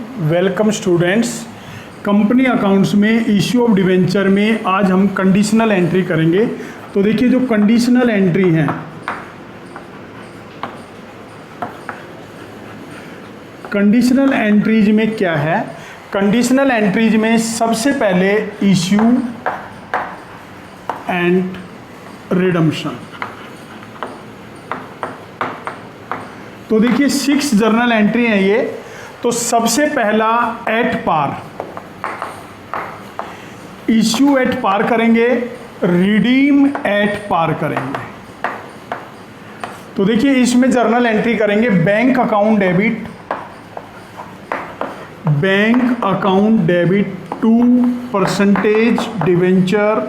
Welcome students. Company accounts में issue of debenture में आज हम कंडीशनल एंट्री करेंगे। तो देखिए जो कंडीशनल एंट्री हैं, कंडीशनल एंट्रीज में क्या है, कंडीशनल एंट्रीज में सबसे पहले इश्यू एंड रिडम्पशन। तो देखिए 6 जर्नल एंट्री हैं ये। तो सबसे पहला at par, issue at par करेंगे, रिडीम एट पार करेंगे। तो देखिए इसमें जर्नल एंट्री करेंगे bank account debit, bank account debit to percentage debenture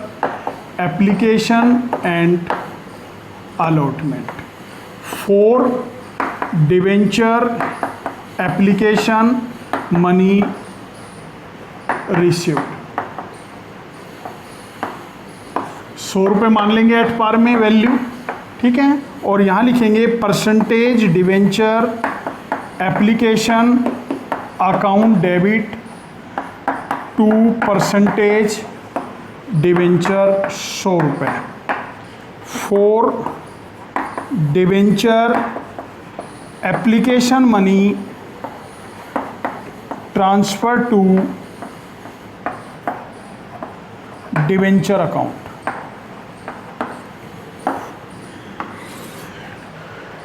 application and allotment for debenture application money received. 100 रुपये मान लेंगे एट पार में वैल्यू, ठीक है। और यहाँ लिखेंगे percentage debenture application account debit to percentage debenture 100 रुपये for debenture application money transfer to debenture account.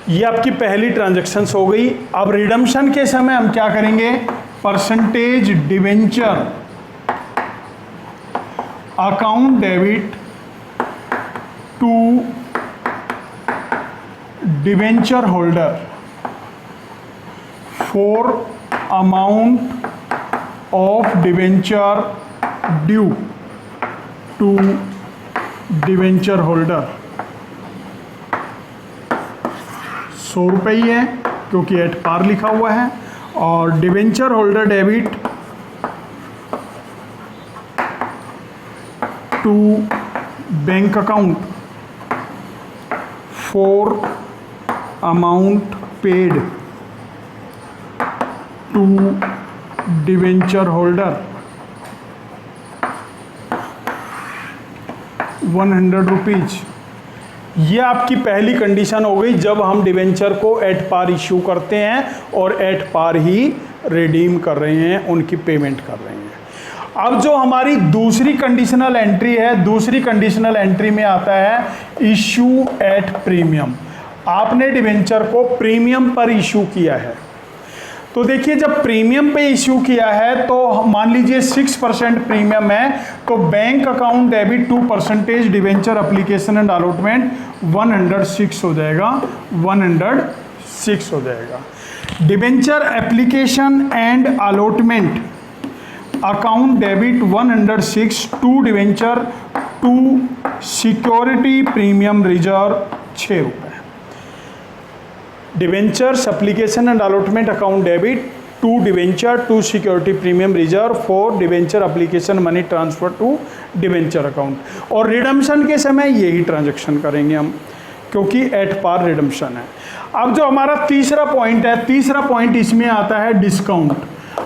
ये आपकी पहली ट्रांजैक्शंस हो गई। अब रिडम्पशन के समय हम क्या करेंगे, percentage debenture account debit to debenture holder for amount of debenture due to debenture holder. 100 रुपये ही है क्योंकि एट पार लिखा हुआ है। और debenture holder debit to bank account for amount paid to debenture holder 100 rupees. ये आपकी पहली कंडीशन हो गई जब हम डिवेंचर को एट पार इश्यू करते हैं और एट पार ही रिडीम कर रहे हैं, उनकी पेमेंट कर रहे हैं। अब जो हमारी दूसरी कंडीशनल एंट्री है, दूसरी कंडीशनल एंट्री में आता है इश्यू एट प्रीमियम। आपने डिवेंचर को प्रीमियम पर इश्यू किया है। तो देखिए जब प्रीमियम पे इश्यू किया है तो मान लीजिए 6% प्रीमियम है, तो bank account debit to percentage debenture application and allotment 106 हो जाएगा, 106 हो जाएगा। Debenture application and allotment account debit 106 to debenture to security premium reserve 6 रुपये। Debentures application and allotment account debit to debenture to security premium reserve for debenture application money transfer to debenture account. और redemption के समय यही transaction करेंगे हम क्योंकि at par redemption है। अब जो हमारा तीसरा पॉइंट है, तीसरा पॉइंट इसमें आता है डिस्काउंट।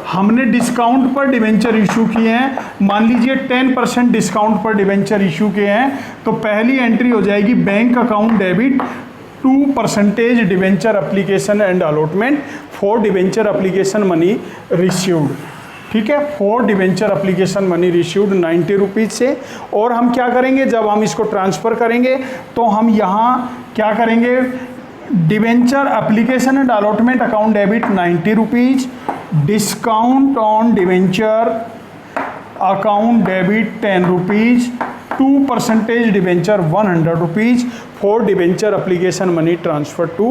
हमने डिस्काउंट पर डिवेंचर इशू किए हैं, मान लीजिए 10% डिस्काउंट पर डिवेंचर इशू किए हैं। तो पहली एंट्री हो जाएगी bank account debit to percentage debenture application and allotment for debenture application money received, ठीक है, for debenture application money received 90 rupees से। और हम क्या करेंगे, जब हम इसको ट्रांसफ़र करेंगे तो हम यहाँ क्या करेंगे, debenture application and allotment account debit 90 rupees, discount on debenture account debit 10 rupees to percentage debenture 100 rupees for debenture application money transfer to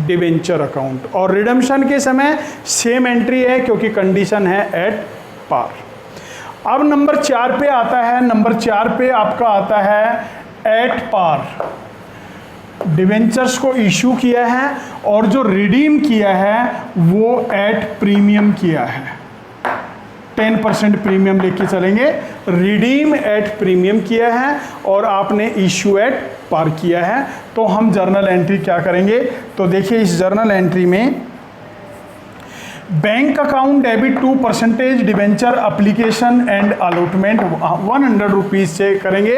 debenture account. और रिडम्पशन के समय सेम एंट्री है क्योंकि कंडीशन है एट पार। अब number 4 पे आता है, नंबर 4 पे आपका आता है एट पार। डिवेंचर्स को इशू किया है और जो रिडीम किया है वो एट प्रीमियम किया है, 10% प्रीमियम लेके चलेंगे। रिडीम एट प्रीमियम किया है और आपने इश्यू एट पार किया है। तो हम जर्नल एंट्री क्या करेंगे, तो देखिए इस जर्नल एंट्री में bank account debit to percentage debenture application and allotment 100 rupees से करेंगे।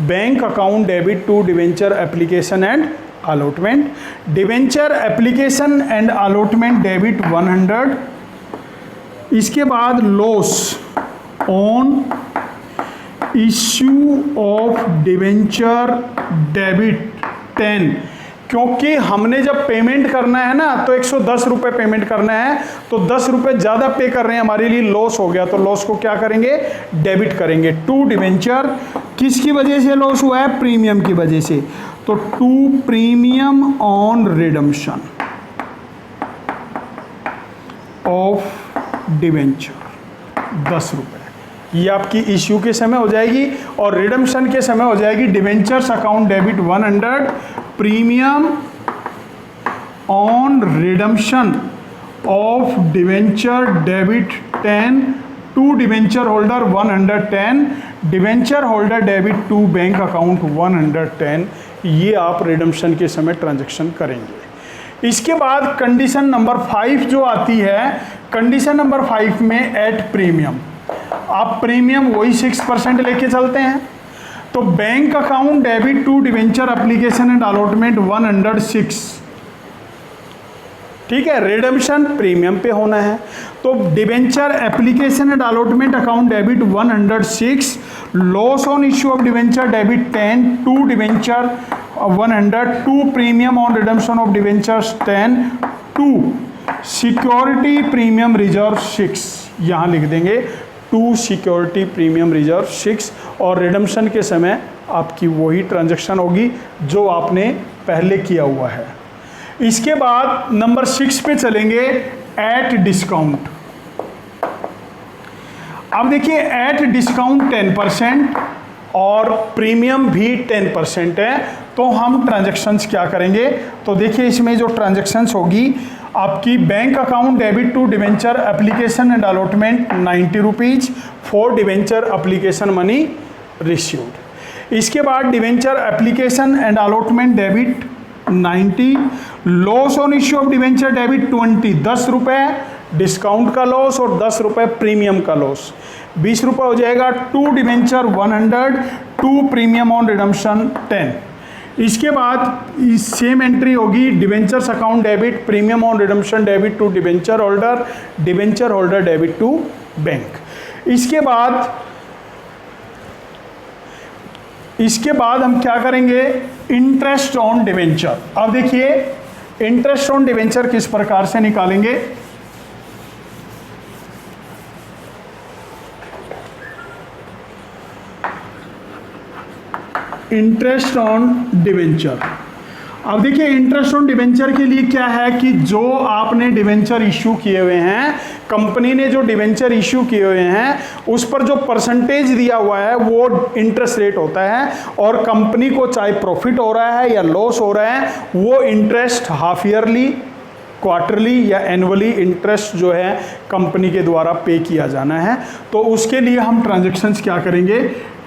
Bank account debit to debenture application and allotment, debenture application and allotment debit 100। इसके बाद loss on issue of debenture debit 10, क्योंकि हमने जब payment करना है ना तो 110 रुपये पेमेंट करना है, तो 10 रुपये ज़्यादा पे कर रहे हैं, हमारे लिए लॉस हो गया, तो लॉस को क्या करेंगे, डेबिट करेंगे टू डिवेंचर। किसकी वजह से लॉस हुआ है, प्रीमियम की वजह से, तो to premium on redemption of debenture 10 रुपये। ये आपकी इश्यू के समय हो जाएगी, और रिडम्पशन के समय हो जाएगी debentures account debit 100, premium on redemption of debenture debit 10 to debenture holder 110, debenture holder debit to bank account 110। ये आप रिडम्पशन के समय ट्रांजैक्शन करेंगे। इसके बाद कंडीशन नंबर 5 जो आती है, कंडीशन नंबर 5 में एट प्रीमियम, आप प्रीमियम वही 6% लेके चलते हैं, तो bank account debit to debenture application and allotment 106, ठीक है, रिडम्पशन प्रीमियम पे होना है, तो debenture application and allotment account debit 106, loss on issue of debenture debit 10 to debenture 100, to premium on redemption of debentures 10 to security premium reserve 6, यहाँ लिख देंगे to security premium reserve 6, और redemption के समय आपकी वही ट्रांजैक्शन होगी जो आपने पहले किया हुआ है। इसके बाद नंबर 6 पे चलेंगे, एट डिस्काउंट। अब देखिए एट डिस्काउंट 10% और प्रीमियम भी 10% है, तो हम ट्रांजैक्शंस क्या करेंगे, तो देखिए इसमें जो ट्रांजैक्शंस होगी आपकी bank account debit to debenture application and allotment 90 rupees for debenture application money received. इसके बाद debenture application and allotment debit 90, loss on issue of debenture debit 20, 10 रुपये डिस्काउंट का लॉस और 10 रुपये प्रीमियम का लॉस, 20 रुपये हो जाएगा, to debenture 100, to premium on redemption 10। इसके बाद इस सेम एंट्री होगी, debentures account debit premium on redemption debit to debenture holder debit to bank. इसके बाद हम क्या करेंगे, इंटरेस्ट ऑन डिवेंचर। अब देखिए इंटरेस्ट ऑन डिवेंचर किस प्रकार से निकालेंगे, इंटरेस्ट ऑन डिवेंचर। अब देखिए इंटरेस्ट ऑन डिवेंचर के लिए क्या है कि जो आपने डिवेंचर इश्यू किए हुए हैं, कंपनी ने जो डिवेंचर इश्यू किए हुए हैं उस पर जो परसेंटेज दिया हुआ है वो इंटरेस्ट रेट होता है, और कंपनी को चाहे प्रॉफिट हो रहा है या लॉस हो रहा है, वो इंटरेस्ट हाफ ईयरली, क्वार्टरली या एनुअली इंटरेस्ट जो है कंपनी के द्वारा पे किया जाना है। तो उसके लिए हम ट्रांजैक्शंस क्या करेंगे,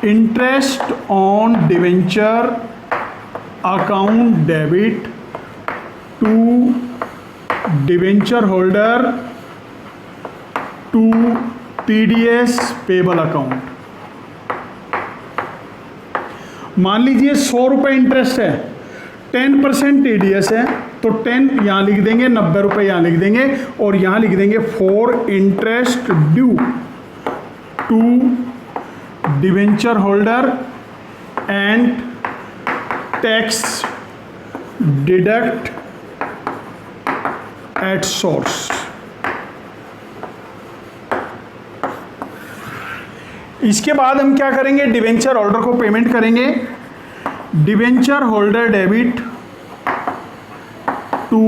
interest on debenture account debit to debenture holder to TDS payable account. मान लीजिए 100 रुपये इंटरेस्ट है, 10% टीडीएस है, तो 10 यहाँ लिख देंगे, 90 रुपये यहाँ लिख देंगे, और यहाँ लिख देंगे for interest due to debenture holder and tax deduct at source. इसके बाद हम क्या करेंगे, डिवेंचर होल्डर को पेमेंट करेंगे, debenture holder debit to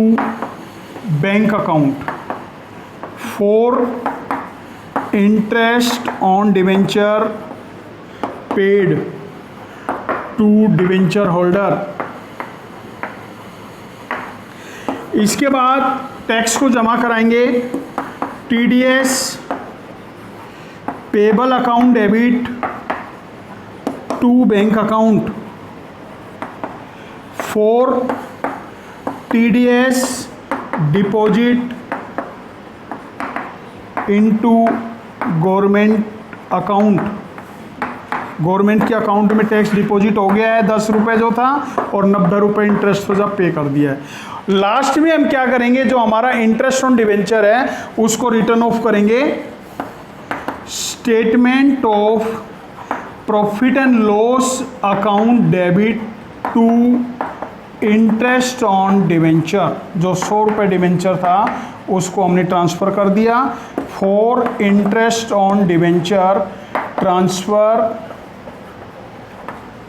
bank account for interest on debenture paid to debenture holder. इसके बाद टैक्स को जमा कराएंगे, TDS payable account debit to bank account for TDS deposit into government account, government के account में tax deposit हो गया है 10 रुपये जो था, और 90 रुपये इंटरेस्ट तो जब पे कर दिया है। लास्ट में हम क्या करेंगे, जो हमारा इंटरेस्ट ऑन डिवेंचर है उसको रिटर्न ऑफ करेंगे। Statement of profit and loss account debit to interest on debenture, जो 100 रुपये डिवेंचर था उसको हमने ट्रांसफ़र कर दिया। For interest on debenture transfer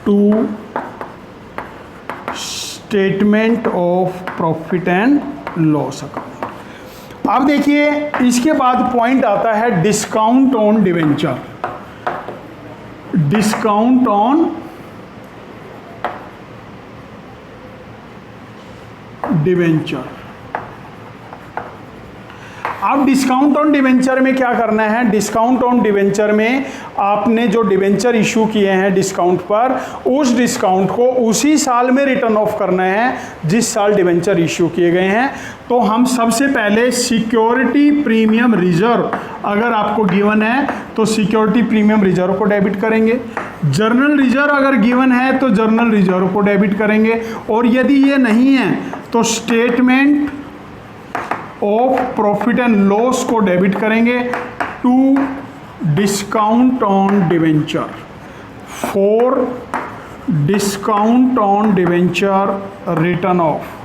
to statement of profit and loss account. अब देखिए इसके बाद पॉइंट आता है discount on debenture. Discount on debenture. अब डिस्काउंट ऑन डिवेंचर में क्या करना है, डिस्काउंट ऑन डिवेंचर में आपने जो डिवेंचर इशू किए हैं डिस्काउंट पर, उस डिस्काउंट को उसी साल में रिटर्न ऑफ करना है जिस साल डिवेंचर इशू किए गए हैं। तो हम सबसे पहले सिक्योरिटी प्रीमियम रिजर्व अगर आपको गिवन है तो सिक्योरिटी प्रीमियम रिजर्व को डेबिट करेंगे। जर्नल रिजर्व अगर गिवन है तो जर्नल रिजर्व को डेबिट करेंगे, और यदि ये नहीं है तो statement of profit and loss को डेबिट करेंगे to discount on debenture. For discount on debenture written of